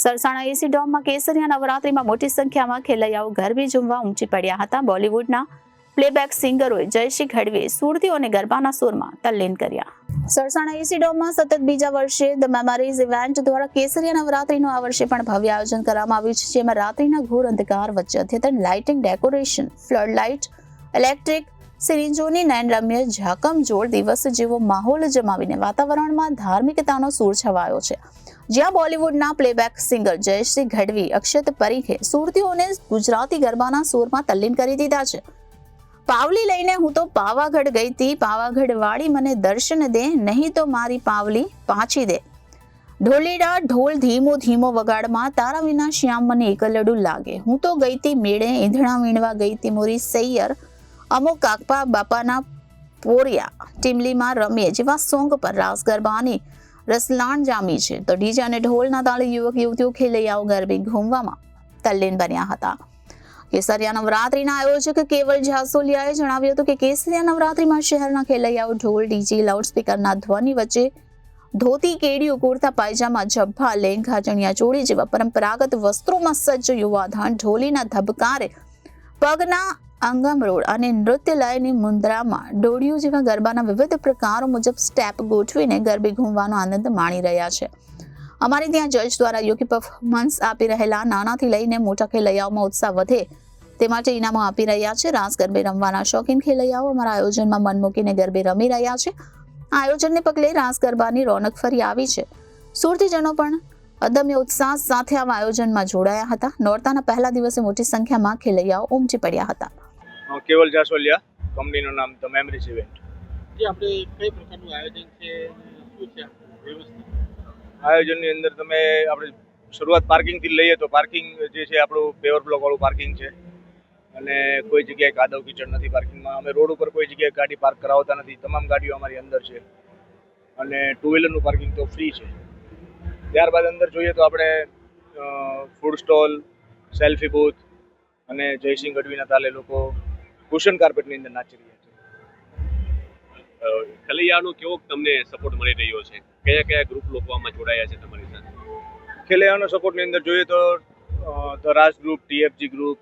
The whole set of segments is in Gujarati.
સરસાણા એસી ડોમમાં કેસરિયા નવરાત્રીમાં મોટી સંખ્યામાં ખેલૈયાઓ ગરબે ઝૂમવા ઉમટી પડ્યા હતા. બોલિવૂડના પ્લેબેક સિંગરોએ જયશ્રી ગઢવીએ સુરતીઓને ગરબાના સૂરમાં તલ્લીન કર્યા. સરસાણા એસી ડોમમાં સતત બીજા વર્ષે ધ મેમરીઝ ઇવેન્ટ દ્વારા કેસરિયા નવરાત્રીનું આ વર્ષે પણ ભવ્ય આયોજન કરવામાં આવ્યું છે, જેમાં રાત્રિના ઘોર અંધકાર વચ્ચે અદ્યતન lighting, decoration, flood light, electric સિરિંજોની નયનરમ્ય ઝાકમઝોળ દિવસ જેવો માહોલ જમાવીને વાતાવરણમાં ધાર્મિકતાનો સૂર છવાયો છે. જ્યાં બોલિવૂડના પ્લેબેક સિંગર જયશ્રી ગઢવી, અક્ષત પરીખે સુરતીઓને ગુજરાતી ગરબાના સૂરમાં તલ્લીન કરી દીધા છે. પાવલી લઈને હું તો પાવાગઢ ગઈ તી, પાવાગઢ વાળી મને દર્શન દે, નહીં તો મારી પાવલી પાછી દે. ઢોલીડા ઢોલ ધીમો ધીમો વગાડમાં, તારા વિના શ્યામ મને એકલડું લાગે. હું તો ગઈ તી મેળે, ઈંધણા વીણવા ગઈ તી મોરી સૈયર, અમુક કાકપા બાપાના પોરિયા ટીમલીમાં રમીએ જેવા સોંગ પર રાસ ગરબાની રસલાણ જામી છે. તો ડીજે અને ઢોલના તાળે યુવક યુવતીઓ ખેલૈયાઓ ગરબે ઘૂમવામાં તલ્લીન બન્યા હતા. કેસરિયા નવરાત્રીના આયોજક કેવલ જાસોલિયાએ જણાવ્યું હતું કે કેસરિયા નવરાત્રીમાં શહેરના ખેલૈયાઓ ઢોલ, ડીજે, લાઉડસ્પીકરના ધ્વનિ વચ્ચે ધોતી, કેડિયું, કુર્તા પાયજામા, ઝભ્ભા, લેંઘા, ચણિયા ચોળી જેવા પરંપરાગત વસ્ત્રોમાં સજ્જ યુવાધન ઢોલીના ધબકારે પગના અંગમરોળ અને નૃત્ય લયની મુદ્રામાં ડોડિયું જેવા ગરબાના વિવિધ પ્રકારો મુજબ સ્ટેપ ગોઠવીને ગરબે ઘૂમવાનો આનંદ માણી રહ્યા છે. અમારે ત્યાં જજ દ્વારા યોગ્ય પરફોર્મન્સ આપી રહેલા નાનાથી લઈને મોટા ખેલૈયાઓમાં ઉત્સાહ વધે તે માટે ઇનામો આપી રહ્યા છે. રાસ ગરબે રમવાના શોખીન ખેલૈયાઓ અમારા આયોજનમાં મન મૂકીને ગરબે રમી રહ્યા છે. આ આયોજનને પગલે રાસ ગરબાની રોનક ફરી આવી છે. સુરતીજનો પણ અદમ્ય ઉત્સાહ સાથે આવા આયોજનમાં જોડાયા હતા. નોરતાના પહેલા દિવસે મોટી સંખ્યામાં ખેલૈયાઓ ઉમટી પડ્યા હતા. કેવલ જાસોલિયા, કંપનીનું નામ ધ મેમરીઝ ઇવેન્ટ. જે આપણે કઈ પ્રકારનું આયોજન છે, શું છે વ્યવસ્થા? આયોજનની અંદર તમે આપણે શરૂઆત પાર્કિંગથી લઈએ તો પાર્કિંગ જે છે આપણું પેવર બ્લોક વાળું પાર્કિંગ છે અને કોઈ જગ્યાએ કાદવ કીચડ નથી પાર્કિંગમાં. અમે રોડ ઉપર કોઈ જગ્યાએ ગાડી પાર્ક કરાવતા નથી, તમામ ગાડીઓ અમારી અંદર છે અને ટુ વ્હીલરનું પાર્કિંગ તો ફ્રી છે. ત્યારબાદ અંદર જોઈએ તો આપણે ફૂડ સ્ટોલ, સેલ્ફી બૂથ અને જયસિંહ ગઢવીના તાલે લોકો કુશન કાર્પેટની અંદર નાચી રહ્યા છે. ખેલૈયાનો કેવો તમને સપોર્ટ મળી રહ્યો છે? કયા કયા ગ્રુપ લોકો આમાં જોડાયા છે તમારી સાથે? ખેલૈયાનો સપોર્ટની અંદર જોઈએ તો the raas group, TFG group,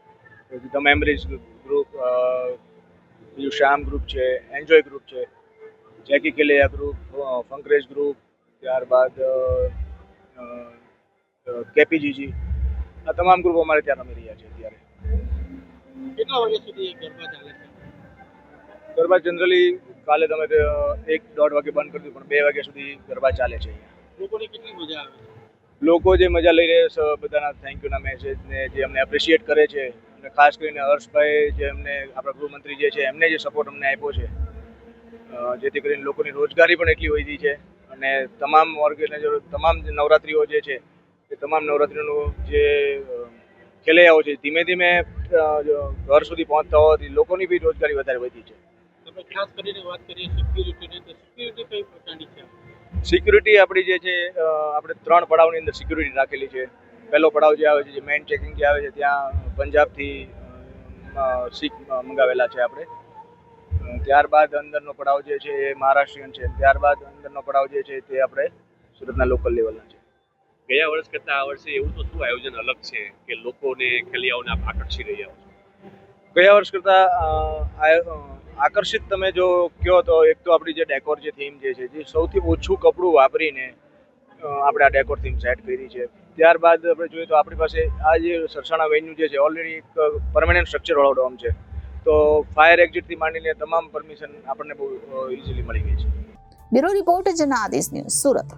the memories group, બીજું શ્યામ ગ્રુપ છે, એન્જોય ગ્રુપ છે, જેકી ખેલૈયા ગ્રુપ, ફંકરેજ ગ્રુપ, ત્યારબાદ કેપીજીજી, આ તમામ ગ્રુપ અમારે ત્યાં રમી રહ્યા છે. અત્યારે કેટલા વાગ્યા સુધી ગરબા ચાલે છે? ગરબા જનરલી કાલે તમે 1-1.5 વાગે બંધ કરી દીધું, પણ 2 વાગ્યા સુધી ગરબા ચાલે છે. લોકોને કેટલી મજા આવે છે? લોકો જે મજા લઈ રહ્યા છે, બધાના થેન્ક યુના મેસેજને જે અમને એપ્રિશિએટ કરે છે અને ખાસ કરીને હર્ષભાઈ જે અમને આપણા ગૃહમંત્રી જે છે એમને જે સપોર્ટ અમને આપ્યો છે, જેથી કરીને લોકોની રોજગારી પણ એટલી વધી છે અને તમામ ઓર્ગેનાઇઝરો, તમામ નવરાત્રીઓ જે છે એ તમામ નવરાત્રીનું જે ખેલૈયાઓ છે ધીમે ધીમે ઘર સુધી પહોંચતા હોવાથી લોકોની બી રોજગારી વધારે વધી છે. આપણે ખાસ કરીને વાત કરીએ સિક્યુરિટીની, તો સિક્યુરિટી કઈ પ્રકારની છે? સિક્યુરિટી આપણી જે છે આપણે 3 પડાવની અંદર સિક્યુરિટી રાખેલી છે. પહેલો પડાવ જે આવે છે, જે મેઇન ચેકિંગ જે આવે છે, ત્યાં પંજાબથી શીખ મંગાવેલા છે આપણે. ત્યારબાદ અંદરનો પડાવ જે છે એ મહારાષ્ટ્રીયન છે. ત્યારબાદ અંદરનો પડાવ જે છે તે આપણે સુરતના લોકલ લેવલના છે. ગયા વર્ષ કરતાં આ વર્ષે એવું તો શું આયોજન અલગ છે કે લોકોને ખેલૈયાઓને આકર્ષી રહ્યા છો? ગયા વર્ષ કરતાં આકર્ષિત તમે જો કહો તો એક તો આપણી જે ડેકોર જે થીમ જે છે, જે સૌથી ઓછું કપડું વાપરીને આપણે આ ડેકોર થીમ સેટ કરી છે. ત્યારબાદ આપણે જોઈએ તો આપણી પાસે આ જે સરસાણા વેન્યુ જે છે ઓલરેડી એક પરમેનન્ટ સ્ટ્રક્ચરવાળો ડોમ છે, તો ફાયર એક્ઝિટથી માંડીને તમામ પરમિશન આપણને બહુ ઇઝીલી મળી ગઈ છે. Bureau report Janadesh news, Surat.